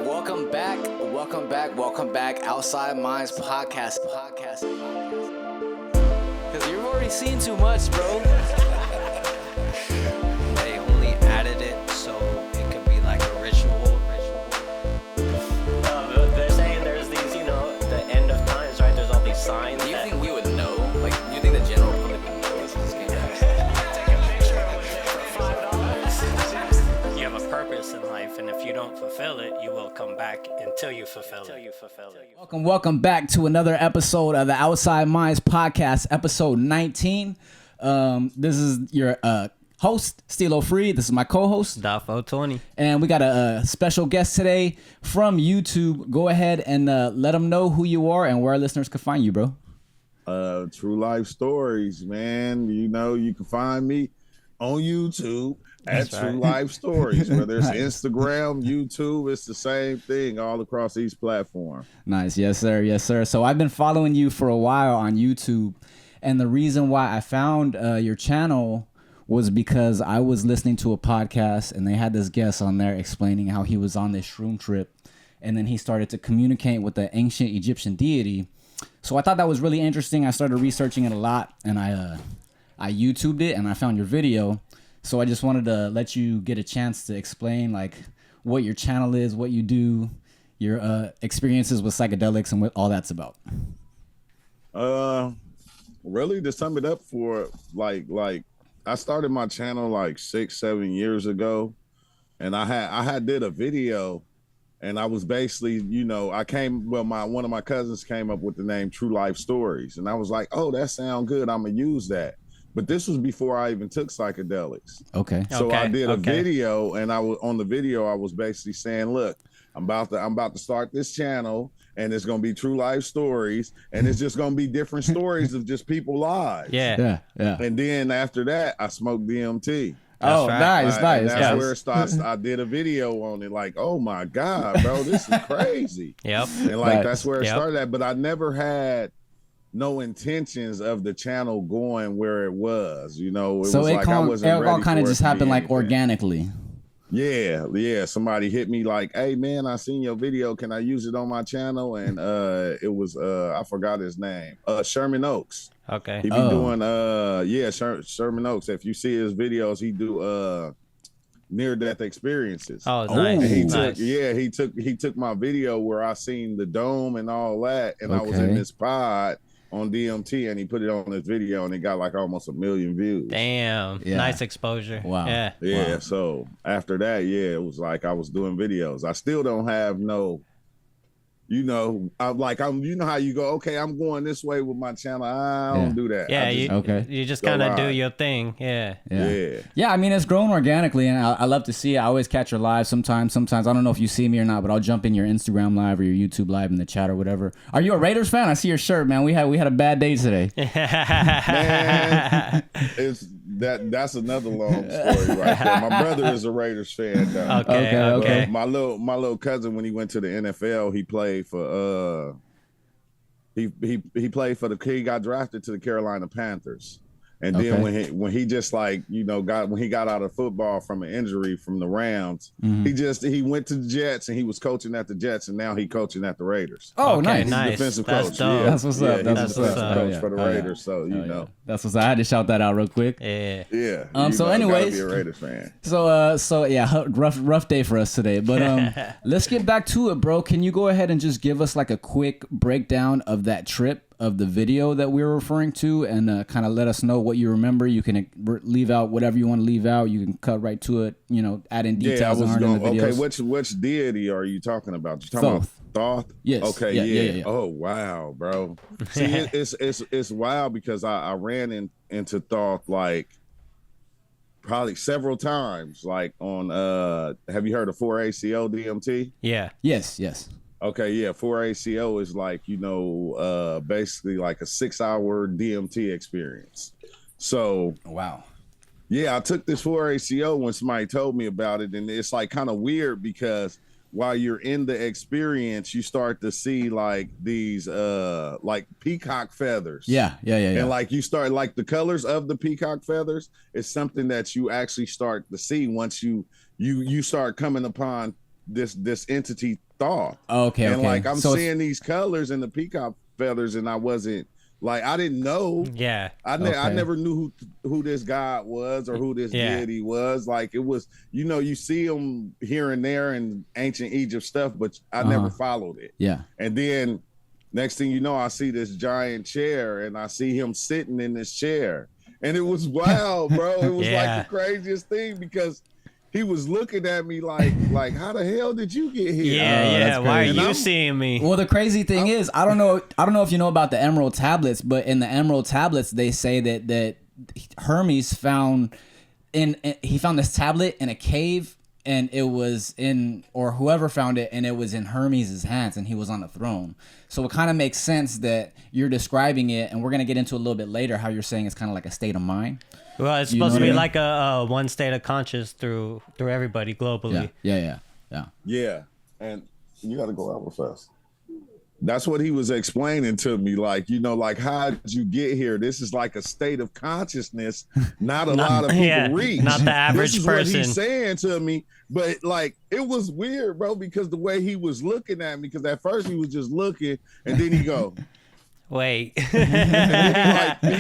Welcome back. Outside Minds podcast. Because you've already seen too much, bro. They only added it so it could be like a ritual. They're saying there's these, the end of times, right? There's all these signs. Do you think we would know? Like, do you think the general public would know this game? Take a picture for $5. You have a purpose in life, and if you don't fulfill it, you will come back until you fulfill it. Welcome back to another episode of the Outside Minds podcast, episode 19. This is your host, Stilo Free. This is my co-host, Dafo 20. And we got a special guest today from YouTube. Go ahead and let them know who you are and where our listeners can find you, bro. TrueLifeStorys, man. You can find me on YouTube at TrueLifeStorys. Whether it's Instagram, YouTube, it's the same thing all across each platform. Nice. Yes, sir. So I've been following you for a while on YouTube. And the reason why I found your channel was because I was listening to a podcast and they had this guest on there explaining how he was on this shroom trip. And then he started to communicate with the ancient Egyptian deity. So I thought that was really interesting. I started researching it a lot and I YouTubed it and I found your video. So I just wanted to let you get a chance to explain like what your channel is, what you do, your experiences with psychedelics and what all that's about. Really to sum it up for like I started my channel like 6-7 years ago, and I did a video, and I was basically, one of my cousins came up with the name TrueLifeStorys, and I was like, oh, that sounds good, I'm gonna use that. But this was before I even took psychedelics. Okay. So I did a video, and I was basically saying, look, I'm about to start this channel, and it's gonna be TrueLifeStorys, and it's just gonna be different stories of just people's lives. Yeah. And then after that, I smoked DMT. Nice. And that's where it starts. I did a video on it, like, oh my God, bro, this is crazy. Yep. And that's where it started at. But I never had no intentions of the channel going where it was. It was like I wasn't ready. It all kind of just happened like organically. Yeah. Somebody hit me like, hey man, I seen your video. Can I use it on my channel? And it was I forgot his name. Sherman Oaks. Okay. He be doing Sherman Oaks. If you see his videos, he do near-death experiences. Oh, nice. And he took my video where I seen the dome and all that, and I was in this pod on DMT, and he put it on his video, and it got like almost 1 million views. Damn. Yeah. Nice exposure. Wow. Yeah. Wow. So after that, it was like I was doing videos. I still don't have no, I'm how you go, okay, I'm going this way with my channel. I don't do that. Yeah, you just kind of do your thing. Yeah. I mean, it's grown organically, and I love to see it. I always catch your live sometimes. I don't know if you see me or not, but I'll jump in your Instagram live or your YouTube live in the chat or whatever. Are you a Raiders fan? I see your shirt, man. We had a bad day today. Man, that's another long story right there. My brother is a Raiders fan, though. Okay. My little cousin, when he went to the NFL, he played for he got drafted to the Carolina Panthers. And then when he just when he got out of football from an injury from the Rams, he went to the Jets and he was coaching at the Jets, and now he coaching at the Raiders. Oh, nice. Defensive That's coach. dope. Yeah. That's what's up. That's what's up. Coach for the Raiders. So that's what's up. I had to shout that out real quick. Yeah. Yeah. So anyways, be a Raiders fan. So yeah, rough day for us today. But let's get back to it, bro. Can you go ahead and just give us like a quick breakdown of that trip, of the video that we were referring to, and kind of let us know what you remember? You can leave out whatever you want to leave out. You can cut right to it, add in details that aren't in the videos. Okay, which deity are you talking about? You talking Thoth. about Thoth? Yes. Okay, yeah. Oh, wow, bro. See, it's wild because I ran into Thoth like probably several times, like on, have you heard of 4-ACO DMT? Yeah. Yes. Okay, yeah, 4-ACO is like, basically like a 6-hour DMT experience. So, wow. Yeah, I took this 4-ACO when somebody told me about it, and it's like kind of weird because while you're in the experience, you start to see like these like peacock feathers. Yeah. And like you start like the colors of the peacock feathers is something that you actually start to see once you start coming upon this entity Thoth. Okay, and okay. like I'm So seeing these colors and the peacock feathers, and I wasn't like I didn't know. Yeah. I never knew who this god was or who this deity was. Like it was, you see him here and there in ancient Egypt stuff, but I never followed it. Yeah. And then next thing you know, I see this giant chair, and I see him sitting in this chair, and it was wild, bro. It was like the craziest thing because he was looking at me like how the hell did you get here? Yeah. Why are crazy. you seeing me? Well, the crazy thing is, I don't know if you know about the Emerald Tablets, but in the Emerald Tablets, they say that Hermes found he found this tablet in a cave, and it was or whoever found it, and it was in Hermes' hands, and he was on the throne. So it kind of makes sense that you're describing it, and we're gonna get into a little bit later how you're saying it's kind of like a state of mind. Well, it's supposed to be like a one state of conscious through everybody globally. Yeah. Yeah, and you got to go out with us. That's what he was explaining to me. Like, like, how did you get here? This is like a state of consciousness. Not a lot of people reach. Not the average this is person. What he's saying to me. But like, it was weird, bro, because the way he was looking at me, because at first he was just looking, and then he go, wait. and then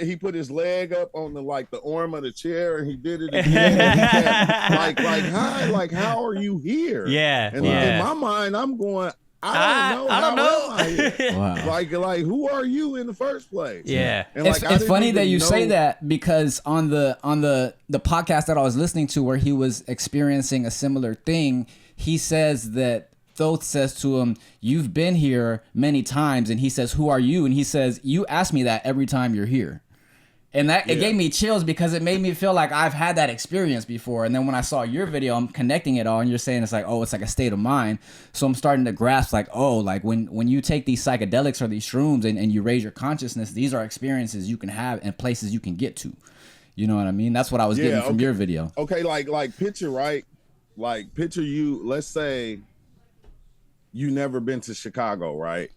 he put his leg up on the arm of the chair, and he did it again. Like how are you here? Yeah. And in my mind, I'm going, I don't know. How am I here? Wow. Like who are you in the first place? Yeah. And It's funny that you say that, because on the podcast that I was listening to where he was experiencing a similar thing, he says that Thoth says to him, "You've been here many times," and he says, "Who are you?" And he says, "You ask me that every time you're here." And that it gave me chills because it made me feel like I've had that experience before. And then when I saw your video, I'm connecting it all, and you're saying it's like, oh, it's like a state of mind. So I'm starting to grasp like, oh, like when you take these psychedelics or these shrooms and you raise your consciousness, these are experiences you can have and places you can get to. You know what I mean? That's what I was getting from your video. Okay, like picture, right? Like picture you, let's say you never been to Chicago, right?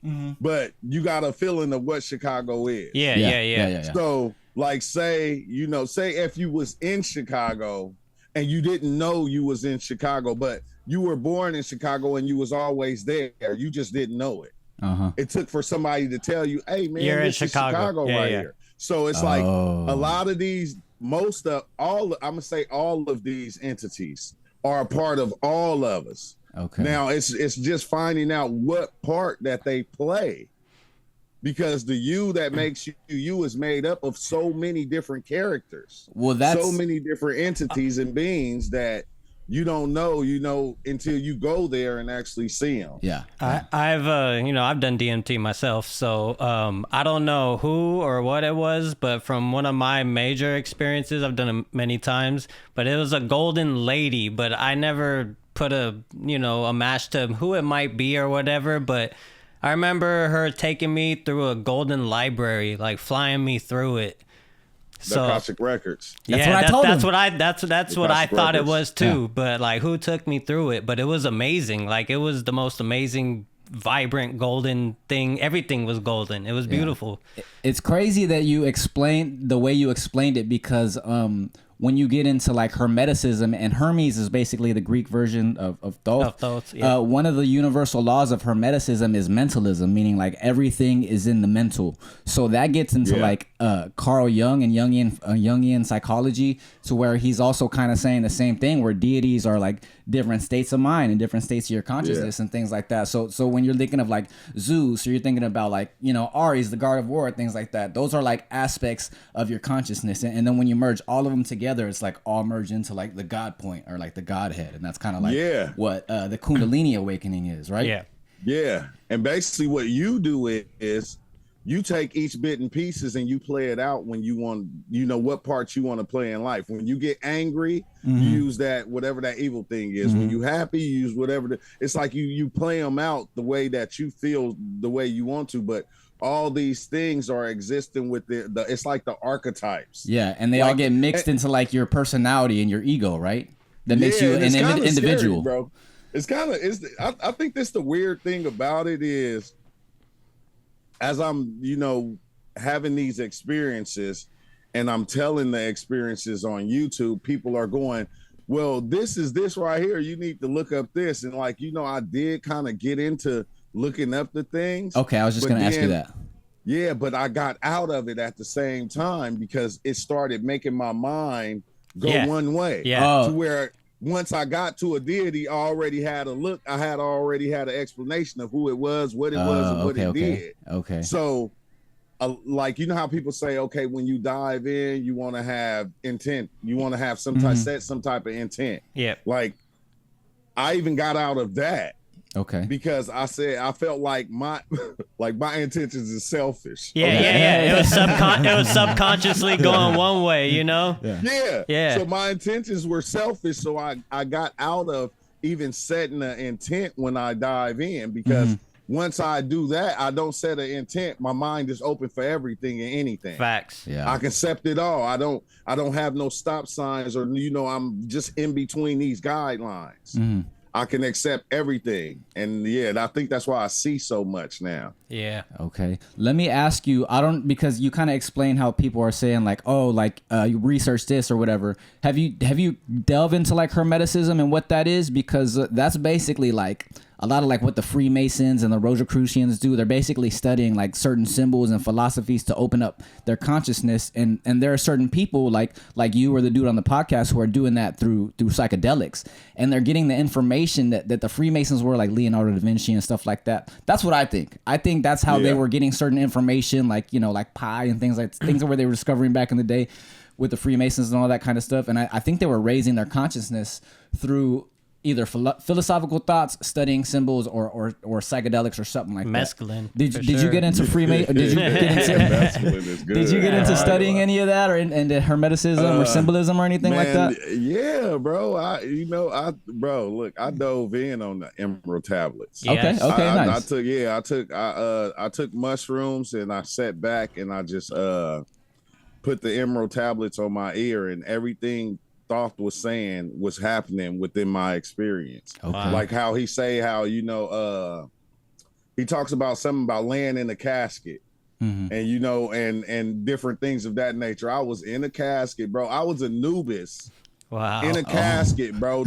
Mm-hmm. But you got a feeling of what Chicago is. Yeah. So like say if you was in Chicago and you didn't know you was in Chicago, but you were born in Chicago and you was always there, you just didn't know it. It took for somebody to tell you, hey man, you're this in is Chicago here. So it's like a lot of these, I'm gonna say all of these entities are a part of all of us. Okay. Now it's just finding out what part that they play, because the you that makes you is made up of so many different characters. Well, that's so many different entities and beings that you don't know, until you go there and actually see them. Yeah. I've done DMT myself, so I don't know who or what it was, but from one of my major experiences, I've done it many times, but it was a golden lady, but I never put a match to who it might be or whatever, but I remember her taking me through a golden library, like flying me through it. The Akashic Records. That's what I told him. That's what I thought it was too. But like, who took me through it? But it was amazing. Like, it was the most amazing, vibrant, golden thing. Everything was golden. It was beautiful. It's crazy that you explained the way you explained it, because when you get into like Hermeticism, and Hermes is basically the Greek version of Thoth. One of the universal laws of Hermeticism is mentalism, meaning like everything is in the mental. So that gets into like Carl Jung and Jungian psychology, to where he's also kind of saying the same thing, where deities are like different states of mind and different states of your consciousness and things like that. So when you're thinking of like Zeus, or you're thinking about like, Ares, the god of war, things like that, those are like aspects of your consciousness. And then when you merge all of them together, it's like all merged into like the God point, or like the Godhead. And that's kind of like what the Kundalini awakening is, right? Yeah. And basically what you do is you take each bit and pieces and you play it out when you want, what parts you want to play in life. When you get angry, you use that, whatever that evil thing is. When you happy, you use whatever. It's like you play them out the way that you feel, the way you want to. But all these things are existing with the it's like the archetypes. Yeah, and they all get mixed into like your personality and your ego, right? That makes you an individual. Scary, bro. It's kind of I think this the weird thing about it is, as I'm, having these experiences and I'm telling the experiences on YouTube, people are going, well, this is this right here. You need to look up this. And like, I did kind of get into looking up the things. Okay, I was just going to ask you that. Yeah, but I got out of it at the same time because it started making my mind go one way. Yeah. To where once I got to a deity, I already had a look. I had already had an explanation of who it was, what it was, and what it did. Okay. So, like, how people say, okay, when you dive in, you want to have intent. You want to have some type of intent. Yeah. Like, I even got out of that. Okay. Because I felt like my intentions is selfish. Yeah. It was subconsciously going one way, Yeah. So my intentions were selfish. So I got out of even setting an intent when I dive in, because once I do that, I don't set an intent. My mind is open for everything and anything. Facts. Yeah. I can accept it all. I don't have no stop signs, or I'm just in between these guidelines. I can accept everything. And I think that's why I see so much now. Yeah. Okay. Let me ask you, because you kind of explain how people are saying like, oh, like you research this or whatever. Have you delved into like Hermeticism and what that is? Because that's basically like a lot of like what the Freemasons and the Rosicrucians do. They're basically studying like certain symbols and philosophies to open up their consciousness. And there are certain people like you or the dude on the podcast who are doing that through psychedelics. And they're getting the information that the Freemasons were, like Leonardo da Vinci and stuff like that. That's what I think. I think that's how they were getting certain information, like, like pi and things where they were discovering back in the day with the Freemasons and all that kind of stuff. And I think they were raising their consciousness through either philosophical thoughts, studying symbols, or psychedelics or something like mescaline. Did you get into Freemason? Did you get into studying any of that, or into Hermeticism or symbolism or anything like that? Yeah, bro. I dove in on the emerald tablets. Yes. Okay, nice. I took mushrooms and I sat back and I just put the emerald tablets on my ear, and everything Thoth was saying was happening within my experience. Okay. Like how he talks about something about laying in a casket, and and different things of that nature. I was in a casket, bro. I was Anubis. Wow. In a casket, bro,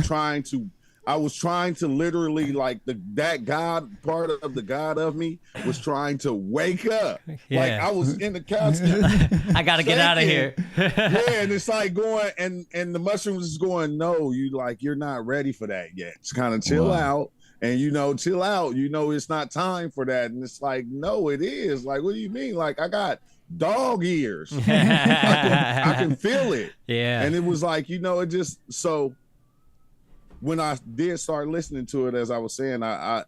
I was trying to literally, like, that God part of the God of me was trying to wake up. Yeah. Like, I was in the casket. I got to get out of here. And it's like going, and the mushrooms is going, no, you're not ready for that yet. Just kind of chill out. And, chill out. It's not time for that. And it's like, no, it is. Like, what do you mean? Like, I got dog ears. I can feel it. Yeah. And it was like, it just, so when I did start listening to it, as I was saying, I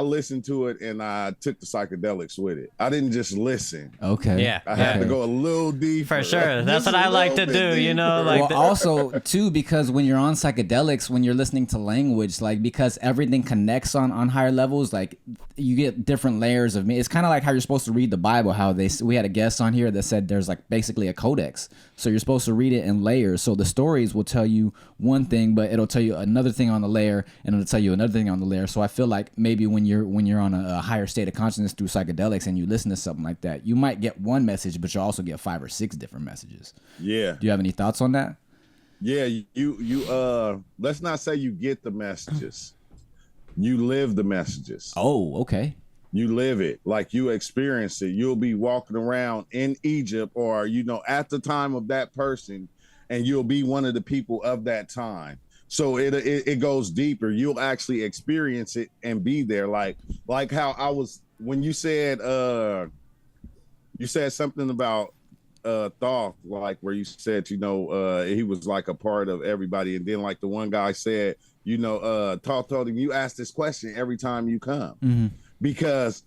listened to it and I took the psychedelics with it. I didn't just listen. Okay. Yeah. I had to go a little deeper. For sure. That's what I like to do, Like also, too, because when you're on psychedelics, when you're listening to language, like, because everything connects on higher levels, like, you get different layers of me. It's kind of like how you're supposed to read the Bible, we had a guest on here that said there's, like, basically a codex. So you're supposed to read it in layers. So the stories will tell you one thing, but it'll tell you another thing on the layer, and it'll tell you another thing on the layer. So I feel like maybe when you're on a higher state of consciousness through psychedelics and you listen to something like that, you might get one message, but you'll also get 5 or 6 different messages. Yeah. Do you have any thoughts on that? Yeah, you let's not say you get the messages. You live the messages. Oh, okay. You live it, like you experience it. You'll be walking around in Egypt or, at the time of that person, and you'll be one of the people of that time. So it goes deeper. You'll actually experience it and be there. Like how I was, when you said something about Thoth, like where you said, he was like a part of everybody. And then like the one guy said, Thoth told him, you ask this question every time you come, because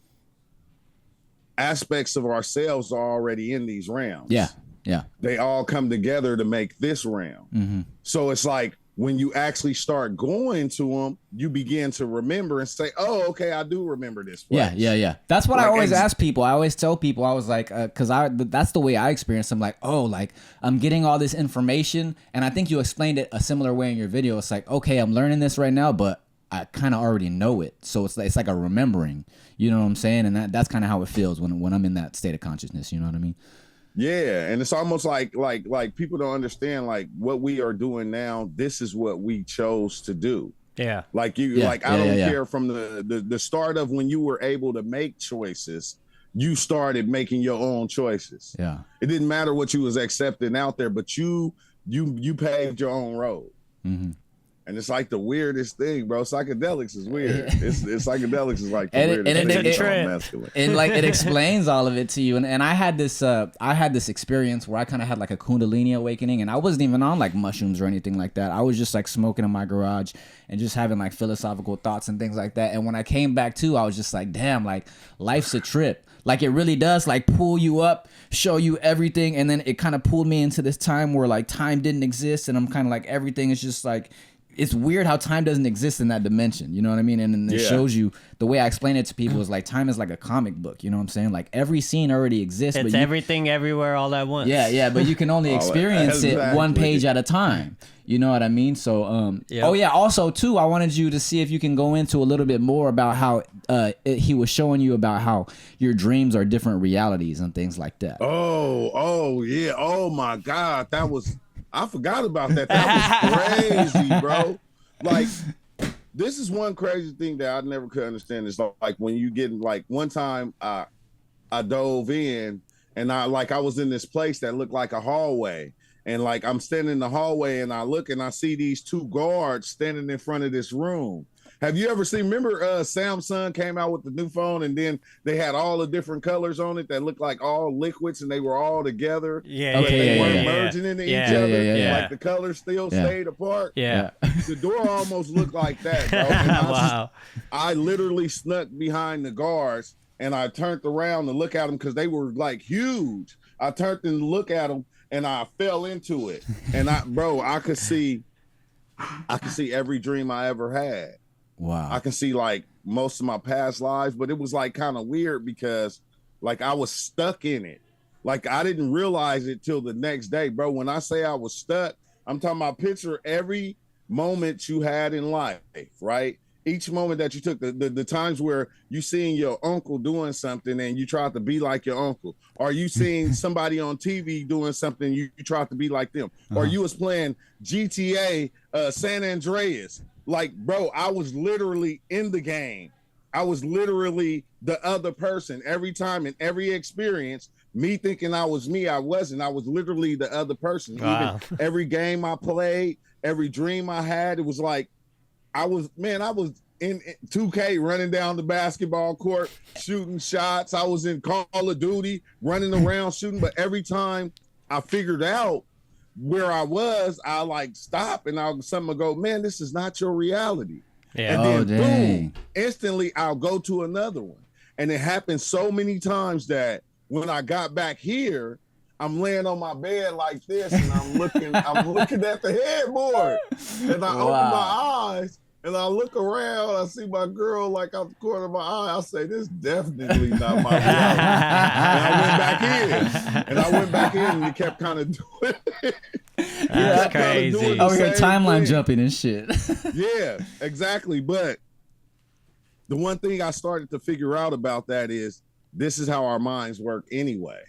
aspects of ourselves are already in these realms. Yeah. Yeah. They all come together to make this realm. So it's like, when you actually start going to them, you begin to remember and say, oh, okay, I do remember this place. Yeah. That's what I always ask people. I always tell people, I was like, because that's the way I experience. I'm like, oh, like I'm getting all this information. And I think you explained it a similar way in your video. It's like, okay, I'm learning this right now, but I kind of already know it. So it's like a remembering, you know what I'm saying? And that's kind of how it feels when I'm in that state of consciousness. You know what I mean? Yeah, and it's almost like people don't understand like what we are doing now. This is what we chose to do. Yeah. Like I don't care from the start of when you were able to make choices, you started making your own choices. Yeah. It didn't matter what you was accepting out there, but you paved your own road. Mm-hmm. And it's like the weirdest thing, bro. Psychedelics is weird. It's psychedelics is like the weirdest thing. And like it explains all of it to you. And I had this experience where I kind of had like a Kundalini awakening, and I wasn't even on like mushrooms or anything like that. I was just like smoking in my garage and just having like philosophical thoughts and things like that. And when I came back to, I was just like, damn, like life's a trip. Like it really does like pull you up, show you everything. And then it kind of pulled me into this time where like time didn't exist. And I'm kind of like, everything is just like, it's weird how time doesn't exist in that dimension. You know what I mean? And then it shows you, the way I explain it to people is like time is like a comic book. You know what I'm saying? Like every scene already exists. It's everything everywhere all at once. Yeah. But you can only experience it one page at a time. You know what I mean? So, oh yeah. Also too, I wanted you to see if you can go into a little bit more about how he was showing you about how your dreams are different realities and things like that. Oh yeah. Oh my God. I forgot about that. That was crazy, bro. Like, this is one crazy thing that I never could understand. Is like when you get like one time I dove in and I was in this place that looked like a hallway. And like I'm standing in the hallway and I look and I see these two guards standing in front of this room. Have you ever seen, remember Samsung came out with the new phone and then they had all the different colors on it that looked like all liquids and they were all together. They weren't merging into each other. Like the colors still stayed apart. Yeah. The door almost looked like that, bro. And wow. I literally snuck behind the guards and I turned around to look at them because they were like huge. I turned and look at them and I fell into it. And I could see every dream I ever had. Wow. I can see like most of my past lives, but it was like kind of weird because like I was stuck in it. Like I didn't realize it till the next day, bro. When I say I was stuck, I'm talking about picture every moment you had in life, right? Each moment that you took, the times where you seeing your uncle doing something and you tried to be like your uncle, or you seeing somebody on TV doing something, you tried to be like them, or you was playing GTA San Andreas. Like, bro, I was literally in the game. I was literally the other person every time in every experience. Me thinking I was me, I wasn't. I was literally the other person. Wow. Even every game I played, every dream I had, it was like I was in 2K running down the basketball court, shooting shots. I was in Call of Duty, running around shooting. But every time I figured out where I was, I like stop and someone go, man, this is not your reality. Yeah. And then boom, instantly I'll go to another one. And it happened so many times that when I got back here, I'm laying on my bed like this and I'm looking at the headboard. And I open my eyes and I look around, I see my girl like out the corner of my eye. I say, this definitely not my reality. And I went back in and it kept kind of doing it. That's crazy. Oh, your timeline jumping and shit. Yeah, exactly. But the one thing I started to figure out about that is this is how our minds work anyway.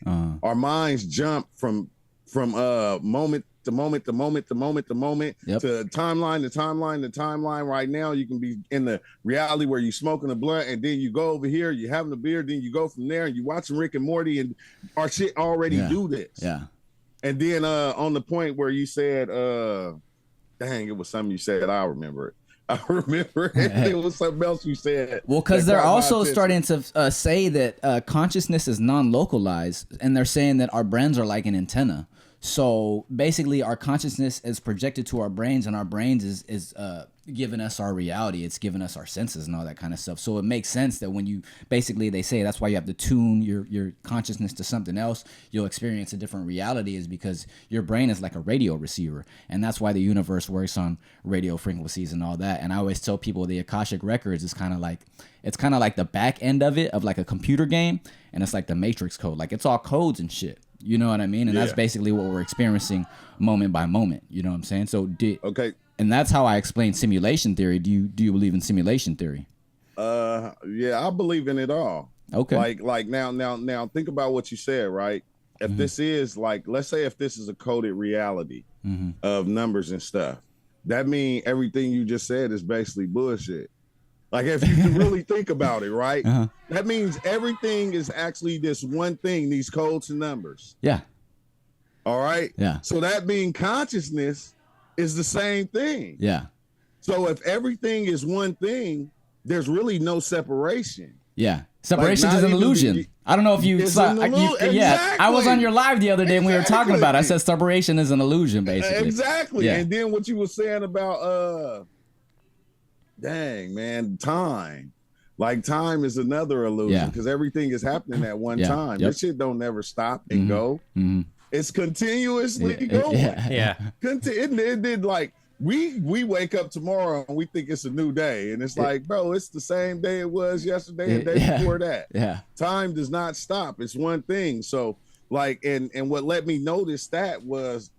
Our minds jump from moment to moment to moment to moment to moment to timeline to timeline to timeline. Right now, you can be in the reality where you're smoking a blunt and then you go over here, you're having a beer, then you go from there and you watching Rick and Morty and our shit already do this. Yeah. And then on the point where you said, dang, it was something you said, I remember it. I remember it. It was something else you said. Well, because they're also starting to say that consciousness is non-localized, and they're saying that our brains are like an antenna. So basically, our consciousness is projected to our brains, and our brains is giving us our reality. It's giving us our senses and all that kind of stuff. So it makes sense that when you they say that's why you have to tune your consciousness to something else. You'll experience a different reality, is because your brain is like a radio receiver, and that's why the universe works on radio frequencies and all that. And I always tell people the Akashic Records is kind of like the back end of it, of like a computer game, and it's like the Matrix code. Like it's all codes and shit. You know what I mean? And that's basically what we're experiencing moment by moment. You know what I'm saying? So okay. And that's how I explain simulation theory. Do you believe in simulation theory? Yeah, I believe in it all. Okay. Like now think about what you said, right? if this is like, let's say if this is a coded reality of numbers and stuff, that means everything you just said is basically bullshit. Like if you can really think about it, right? That means everything is actually this one thing, these codes and numbers. Yeah. All right. Yeah. So that means consciousness is the same thing. Yeah. So if everything is one thing, there's really no separation. Yeah. Separation Like, is an not even illusion. I don't know if you saw. Yeah, I was on your live the other day and we were talking about it. I said separation is an illusion, basically. Exactly. Yeah. And then what you were saying about, dang, man, time. Like time is another illusion because everything is happening at one time. This shit don't never stop and go. It's continuously going. It did like we wake up tomorrow and we think it's a new day, and it's like, bro, it's the same day it was yesterday and the day before that. Yeah. Time does not stop. It's one thing. So like, and what let me notice that was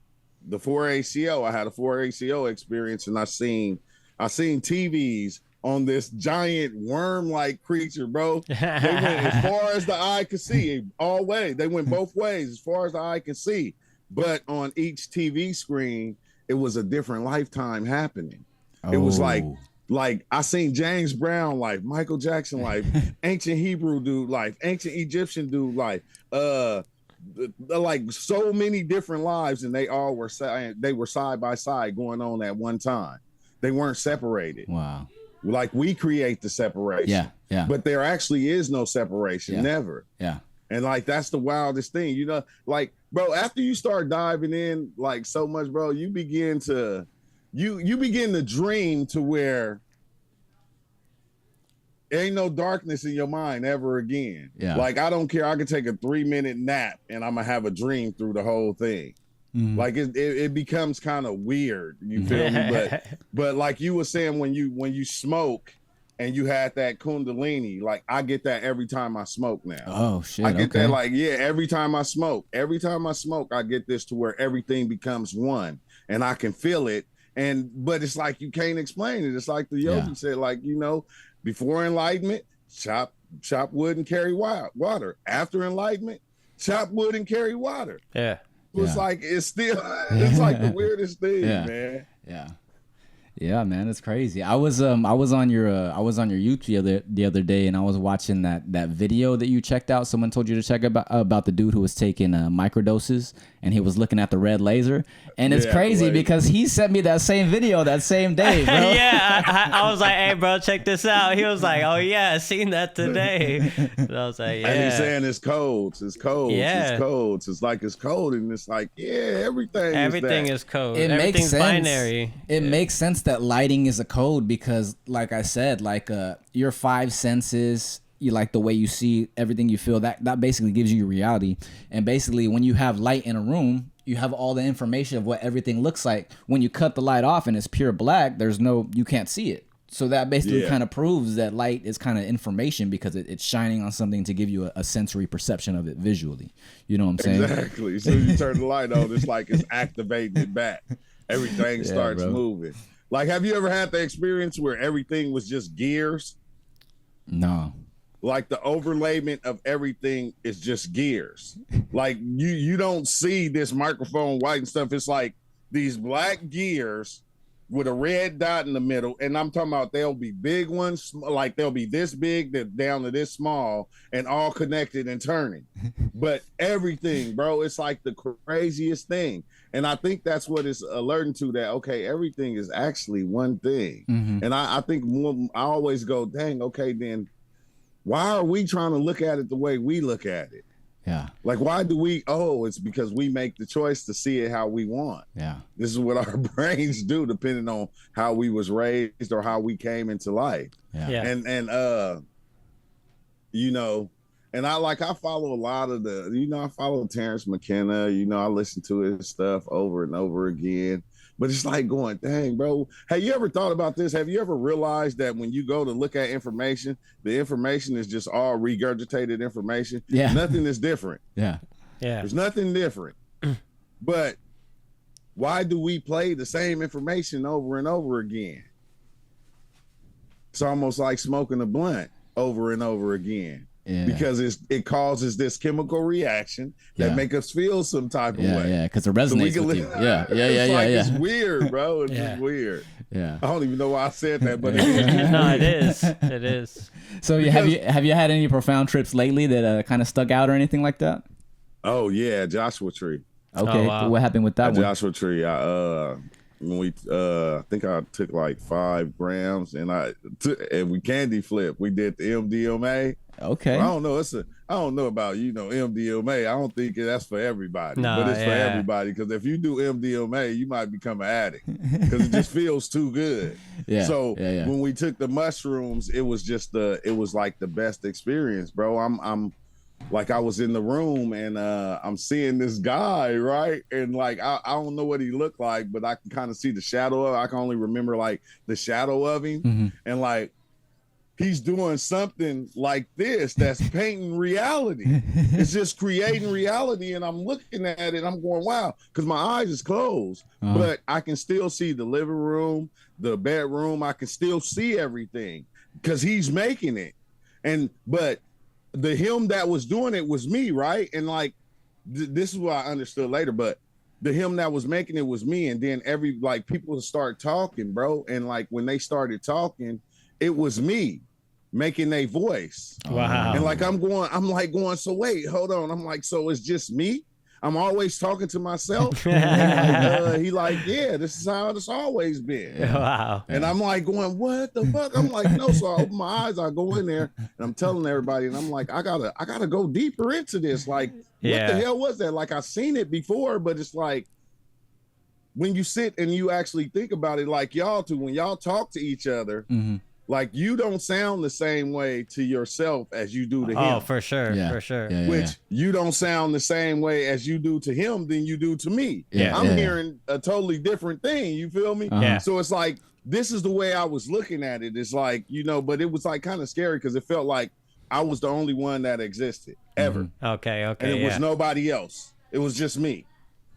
the 4ACO. I had a 4ACO experience, and I seen TVs on this giant worm-like creature, bro. They went as far as the eye could see, all way. They went both ways as far as the eye could see. But on each TV screen, it was a different lifetime happening. It was like I seen James Brown life, Michael Jackson life, ancient Hebrew dude life, ancient Egyptian dude life, like so many different lives, and they all were side by side going on at one time. They weren't separated. Wow. Like we create the separation. Yeah. But there actually is no separation. Never. Yeah. And like that's the wildest thing, you know, like, bro, after you start diving in like so much, bro, you begin to dream to where there ain't no darkness in your mind ever again. Yeah. Like I don't care. I can take a 3-minute nap and I'm gonna have a dream through the whole thing. Like it becomes kind of weird, you feel me? But like you were saying, when you smoke and you had that kundalini, like I get that every time I smoke now. Oh shit! I get that like every time I smoke, I get this to where everything becomes one, and I can feel it. But it's like you can't explain it. It's like the yogi said, like, you know, before enlightenment, chop wood and carry water. After enlightenment, chop wood and carry water. Yeah. It's like it's like the weirdest thing, man. Yeah, man, it's crazy. I was on your YouTube the other day, and I was watching that video that you checked out. Someone told you to check about the dude who was taking microdoses, and he was looking at the red laser. And it's crazy because he sent me that same video that same day, bro. I was like, hey, bro, check this out. He was like, oh yeah, I seen that today. And I was like, yeah. And he's saying it's codes. It's codes. Yeah. It's codes. It's like it's code, and it's like, everything is code. Everything's makes sense. Binary. It makes sense that lighting is a code because, like I said, like your 5 senses, you like the way you see, everything you feel, that basically gives you your reality. And basically, when you have light in a room, you have all the information of what everything looks like. When you cut the light off and it's pure black, you can't see it. So that basically kind of proves that light is kind of information because it's shining on something to give you a sensory perception of it visually. You know what I'm saying? Exactly. So you turn the light on, it's like it's activating it back. Everything starts moving. Like, have you ever had the experience where everything was just gears? No. Like the overlayment of everything is just gears. Like you don't see this microphone white and stuff. It's like these black gears with a red dot in the middle. And I'm talking about there'll be big ones, like they'll be this big, they're down to this small, and all connected and turning. But everything, bro, it's like the craziest thing. And I think that's what it's alerting to, that, okay, everything is actually one thing. And I think I always go, dang, okay, then why are we trying to look at it the way we look at it? Yeah. Like, why do we? Oh, it's because we make the choice to see it how we want. Yeah. This is what our brains do, depending on how we was raised or how we came into life. Yeah. And you know, and I follow a lot of I follow Terrence McKenna, I listen to his stuff over and over again. But it's like going, dang, bro. Have you ever thought about this? Have you ever realized that when you go to look at information, the information is just all regurgitated information? Yeah. Nothing is different. Yeah. Yeah. There's nothing different. But why do we play the same information over and over again? It's almost like smoking a blunt over and over again. because it causes this chemical reaction that make us feel some type of way. Yeah, because it resonates with you. Yeah. It's weird, bro. It's just weird. Yeah. I don't even know why I said that, but it is. No, it is. It is. So have you had any profound trips lately that kind of stuck out or anything like that? Oh yeah, Joshua Tree. Okay, wow. What happened with that one? Joshua Tree. I think I took like 5 grams and we candy flip. We did the MDMA. Okay. Well, I don't know about MDMA. I don't think that's for everybody, but it's for everybody, because if you do MDMA, you might become an addict because it just feels too good. Yeah. So when we took the mushrooms, it was like the best experience, bro. I'm like, I was in the room and I'm seeing this guy, right? And like, I don't know what he looked like, but I can kind of see the shadow of, I can only remember like the shadow of him. Mm-hmm. And like, he's doing something like this that's painting reality. It's just creating reality. And I'm looking at it, I'm going, wow, because my eyes is closed, but I can still see the living room, the bedroom. I can still see everything because he's making it. But the him that was doing it was me, right? And like, this is what I understood later, but the him that was making it was me. And then people start talking, bro. And like, when they started talking, it was me making a voice. Wow. And like, I'm going, so wait, hold on. I'm like, so it's just me? I'm always talking to myself. And he like, yeah, this is how it's always been. Wow. And I'm like going, what the fuck? I'm like, no. So I open my eyes, I go in there and I'm telling everybody, and I'm like, I gotta go deeper into this. Like, what the hell was that? Like, I've seen it before, but it's like, when you sit and you actually think about it, like y'all do, when y'all talk to each other, like, you don't sound the same way to yourself as you do to him. Oh, for sure. For sure. Which you don't sound the same way as you do to him than you do to me. I'm hearing a totally different thing. You feel me? So it's like, this is the way I was looking at it. It's like, but it was like kind of scary because it felt like I was the only one that existed ever. Okay. And it was nobody else. It was just me.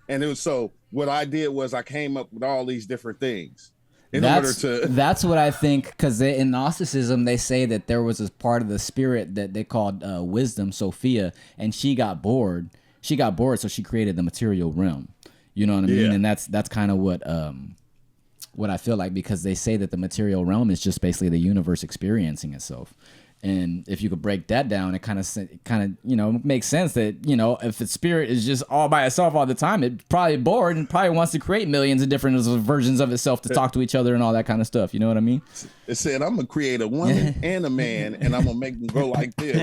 And it was, so what I did was I came up with all these different things. That's what I think, because in Gnosticism they say that there was this part of the spirit that they called wisdom, Sophia, and she got bored, so she created the material realm. You know what I mean? And that's kind of what I feel like, because they say that the material realm is just basically the universe experiencing itself. And if you could break that down, it kind of makes sense that, if the spirit is just all by itself all the time, it's probably bored and probably wants to create millions of different versions of itself to talk to each other and all that kind of stuff. You know what I mean? It said, I'm going to create a woman and a man, and I'm going to make them go like this.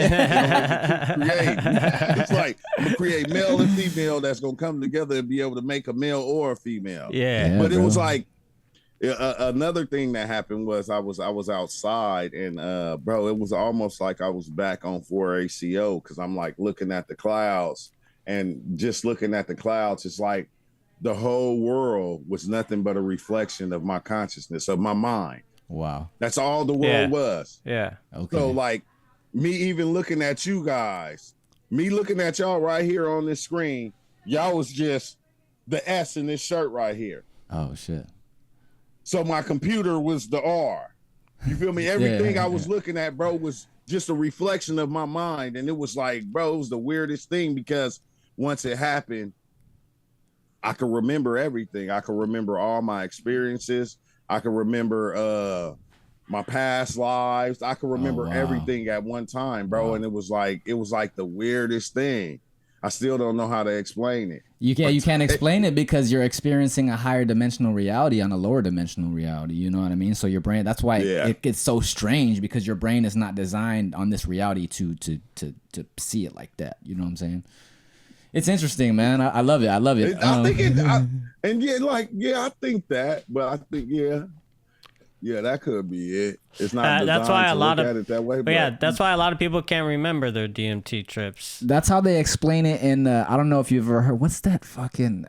It's like, I'm going to create male and female that's going to come together and be able to make a male or a female. But it was like, another thing that happened was I was outside, and bro, it was almost like I was back on 4ACO, because I'm like looking at the clouds, and just looking at the clouds, it's like the whole world was nothing but a reflection of my consciousness, of my mind. Wow. That's all the world was. Yeah. Okay. So like, me even looking at you guys, me looking at y'all right here on this screen, y'all was just the S in this shirt right here. Oh shit. So my computer was the R. You feel me? Everything I was looking at, bro, was just a reflection of my mind. And it was like, bro, it was the weirdest thing, because once it happened, I could remember everything. I could remember all my experiences. I could remember my past lives. I could remember everything at one time, bro. Wow. And it was like the weirdest thing. I still don't know how to explain it. You can't explain it because you're experiencing a higher dimensional reality on a lower dimensional reality. You know what I mean? So your brain, that's why it gets so strange, because your brain is not designed on this reality to see it like that. You know what I'm saying? It's interesting, man. I love it. I love it. I think I think that, but I think, that could be it. It's not that's why a lot of at it that way. But that's why a lot of people can't remember their DMT trips. That's how they explain it in. I don't know if you've ever heard. What's that fucking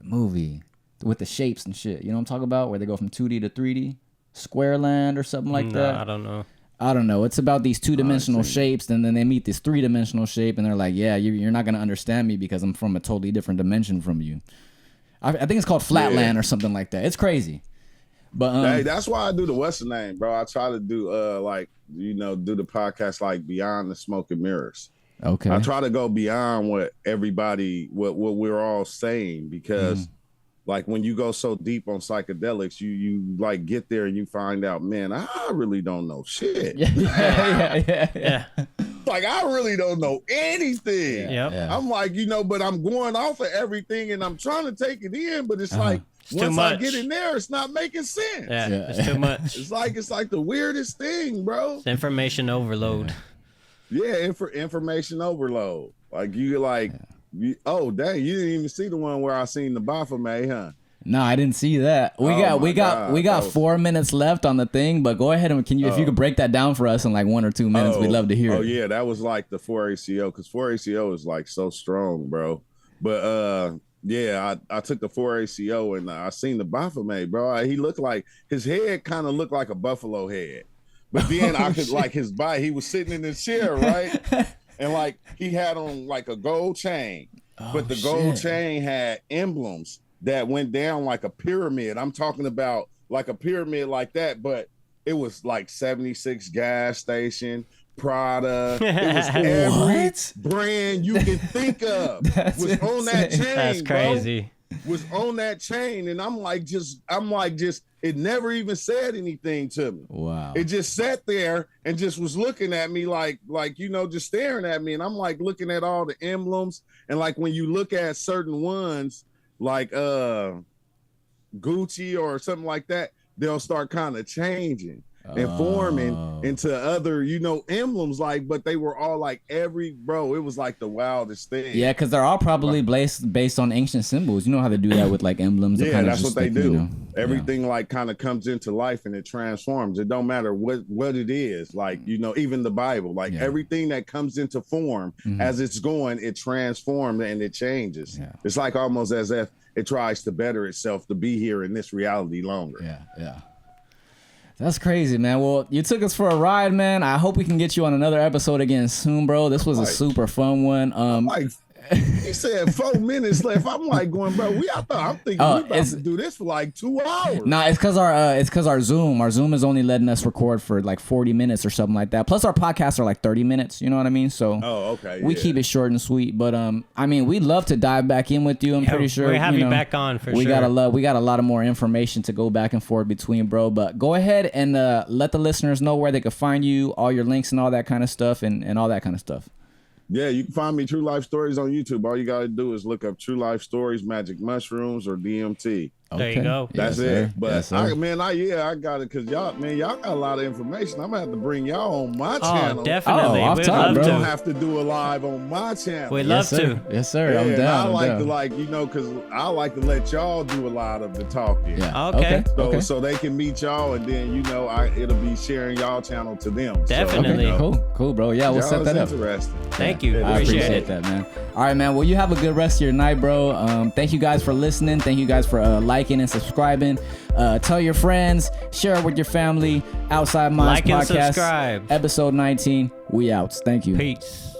movie with the shapes and shit? You know what I'm talking about? Where they go from 2D to 3D, Squareland or something like that. I don't know. I don't know. It's about these 2-dimensional shapes, and then they meet this 3-dimensional shape, and they're like, "Yeah, you're not gonna understand me because I'm from a totally different dimension from you." I think it's called Flatland or something like that. It's crazy. But hey, that's why I do the what's the name, bro. I try to do do the podcast like Beyond the Smoke and Mirrors. Okay. I try to go beyond what we're all saying, because like when you go so deep on psychedelics, you like get there and you find out, man, I really don't know shit. Yeah. Like I really don't know anything. Yep. Yeah. I'm like, but I'm going off of everything and I'm trying to take it in, but it's like It's too once I much. get in there, it's not making sense. Yeah, Yeah. it's too much. It's like the weirdest thing, bro. It's information overload. Yeah, information overload. Like oh dang, you didn't even see the one where I seen the Baphomet, huh? No, I didn't see that. We got God. 4 minutes left on the thing, but go ahead and if you could break that down for us in like 1 or 2 minutes, we'd love to hear it. Oh yeah, that was like the 4-ACO, because 4-ACO is like so strong, bro. But yeah, I took the 4-ACO and I seen the Baphomet, bro. He looked like his head kind of looked like a buffalo head. But then I could like his body, he was sitting in his chair, right? And like he had on like a gold chain, but the gold chain had emblems that went down like a pyramid. I'm talking about like a pyramid like that, but it was like 76 gas station, Prada. It was every brand you can think of was on that chain. That's crazy. Was on that chain, and I'm like, it never even said anything to me. Wow. It just sat there and just was looking at me like just staring at me, and I'm like looking at all the emblems, and like when you look at certain ones like Gucci or something like that, they'll start kind of changing and forming into other, emblems, like, but they were all like it was like the wildest thing. Yeah, because they're all probably based on ancient symbols. You know how they do that with like emblems. Yeah, that's what they do. Everything like kind of comes into life and it transforms. It don't matter what it is. Like, even the Bible, like everything that comes into form as it's going, it transforms and it changes. Yeah. It's like almost as if it tries to better itself to be here in this reality longer. Yeah. That's crazy, man. Well, you took us for a ride, man. I hope we can get you on another episode again soon, bro. This was a super fun one. He said 4 minutes left. I'm like going, bro. I'm thinking we about to do this for like 2 hours. Nah, it's because our Zoom is only letting us record for like 40 minutes or something like that. Plus our podcasts are like 30 minutes. You know what I mean? So we keep it short and sweet. But I mean, we'd love to dive back in with you. I'm pretty sure we have you back on for we sure. We got a lot of more information to go back and forth between, bro. But go ahead and let the listeners know where they can find you, all your links and all that kind of stuff, and all that kind of stuff. Yeah, you can find me True Life Stories on YouTube. All you got to do is look up True Life Stories, Magic Mushrooms, or DMT. There you go. That's Yes, it. sir. But Yes, sir. I got it because y'all got a lot of information. I'm gonna have to bring y'all on my channel. Definitely. off We'd top, love bro. I'm gonna to. have to do a live on my channel. We'd love to. Yes, sir. Yeah, I'm and down. I I'm like down. to because I like to let y'all do a lot of the talking. Yeah. Okay. So they can meet y'all, and then it'll be sharing y'all channel to them. Definitely. Okay, cool, bro. Yeah, we'll set that up. Interesting. Thank you. I appreciate that, man. All right, man. Well, you have a good rest of your night, bro. Thank you guys for listening. Thank you guys for liking and subscribing. Tell your friends. Share it with your family. Outside Minds Like and Podcast. subscribe. Episode 19. We out. Thank you. Peace.